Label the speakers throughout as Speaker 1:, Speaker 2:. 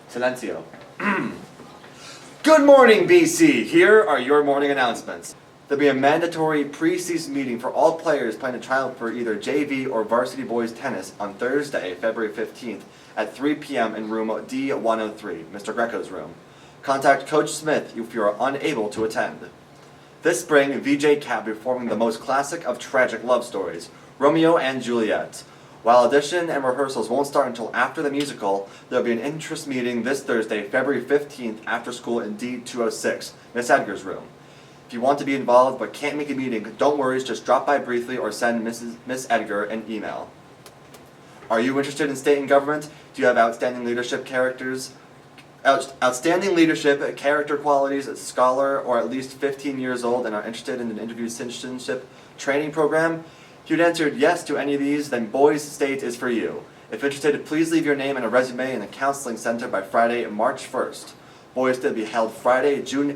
Speaker 1: Silencio. Good morning, BC! Here are your morning announcements. There'll be a mandatory preseason meeting for all players planning to try out for either JV or varsity boys tennis on Thursday, February 15th at 3 p.m. in room D103, Mr. Greco's room. Contact Coach Smith if you are unable to attend. This spring, VJ Cat will be performing the most classic of tragic love stories, Romeo and Juliet. While audition and rehearsals won't start until after the musical, there will be an interest meeting this Thursday, February 15th, after school in D206, Miss Edgar's room. If you want to be involved but can't make a meeting, don't worry, just drop by briefly or send Miss Edgar an email. Are you interested in state and government? Do you have outstanding leadership character qualities, a scholar, or at least 15 years old and are interested in an interview citizenship training program? If you'd answered yes to any of these, then Boys State is for you. If interested, please leave your name and a resume in the counseling center by Friday, March 1st. Boys State will be held Friday, June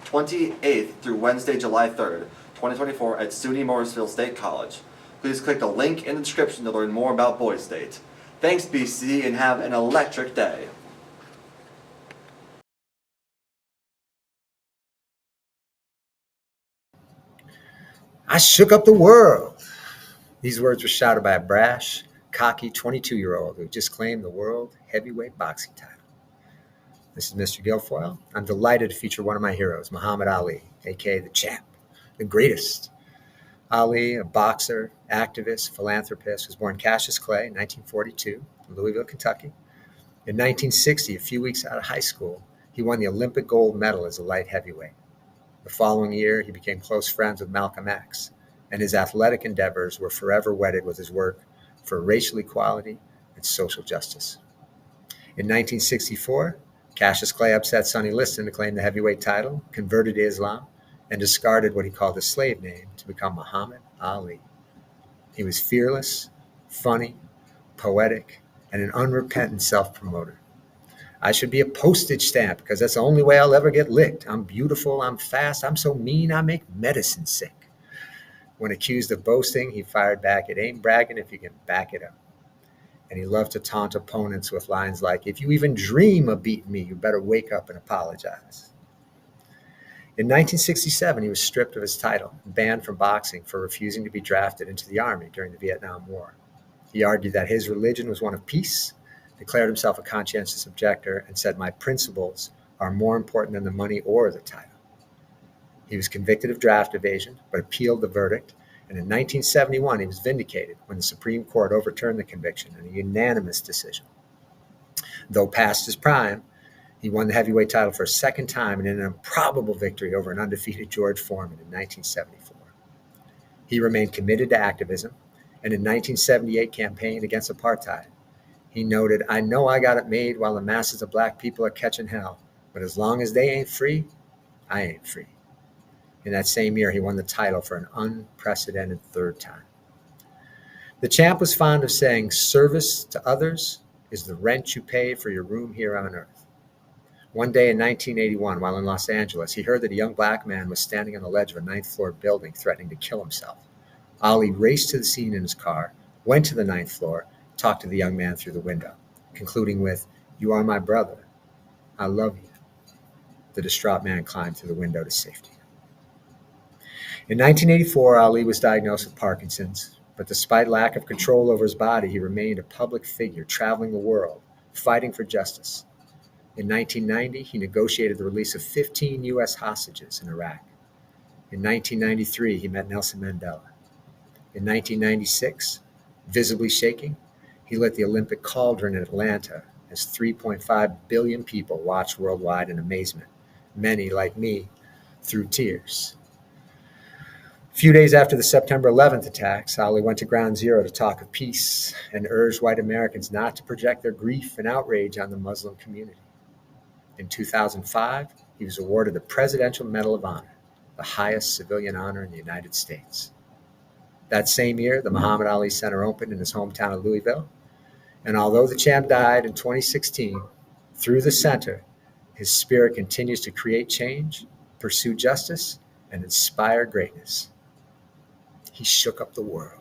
Speaker 1: 28th through Wednesday, July 3rd, 2024 at SUNY Morrisville State College. Please click the link in the description to learn more about Boys State. Thanks, BC, and have an electric day.
Speaker 2: I shook up the world. These words were shouted by a brash, cocky 22-year-old who just claimed the world heavyweight boxing title. This is Mr. Guilfoyle. I'm delighted to feature one of my heroes, Muhammad Ali, aka the champ, the greatest. Ali, a boxer, activist, philanthropist, was born Cassius Clay in 1942 in Louisville, Kentucky. In 1960, a few weeks out of high school, he won the Olympic gold medal as a light heavyweight. The following year, he became close friends with Malcolm X, and his athletic endeavors were forever wedded with his work for racial equality and social justice. In 1964, Cassius Clay upset Sonny Liston to claim the heavyweight title, converted to Islam, and discarded what he called his slave name to become Muhammad Ali. He was fearless, funny, poetic, and an unrepentant self-promoter. I should be a postage stamp because that's the only way I'll ever get licked. I'm beautiful, I'm fast, I'm so mean I make medicine sick. When accused of boasting, he fired back, "It ain't bragging if you can back it up." And he loved to taunt opponents with lines like, "If you even dream of beating me, you better wake up and apologize." In 1967, he was stripped of his title and banned from boxing for refusing to be drafted into the Army during the Vietnam War. He argued that his religion was one of peace, declared himself a conscientious objector, and said, "My principles are more important than the money or the title." He was convicted of draft evasion, but appealed the verdict, and in 1971 he was vindicated when the Supreme Court overturned the conviction in a unanimous decision. Though past his prime, he won the heavyweight title for a second time in an improbable victory over an undefeated George Foreman in 1974. He remained committed to activism, and in 1978 campaigned against apartheid. He noted, "I know I got it made while the masses of black people are catching hell, but as long as they ain't free, I ain't free." In that same year, he won the title for an unprecedented third time. The champ was fond of saying, "Service to others is the rent you pay for your room here on earth." One day in 1981, while in Los Angeles, he heard that a young black man was standing on the ledge of a ninth-floor building threatening to kill himself. Ali raced to the scene in his car, went to the ninth floor, talked to the young man through the window, concluding with, "You are my brother. I love you." The distraught man climbed through the window to safety. In 1984, Ali was diagnosed with Parkinson's, but despite lack of control over his body, he remained a public figure, traveling the world, fighting for justice. In 1990, he negotiated the release of 15 U.S. hostages in Iraq. In 1993, he met Nelson Mandela. In 1996, visibly shaking, he lit the Olympic cauldron in Atlanta as 3.5 billion people watched worldwide in amazement, many, like me, through tears. A few days after the September 11th attacks, Ali went to Ground Zero to talk of peace and urged white Americans not to project their grief and outrage on the Muslim community. In 2005, he was awarded the Presidential Medal of Honor, the highest civilian honor in the United States. That same year, the Muhammad Ali Center opened in his hometown of Louisville, and although the champ died in 2016, through the center, his spirit continues to create change, pursue justice, and inspire greatness. He shook up the world.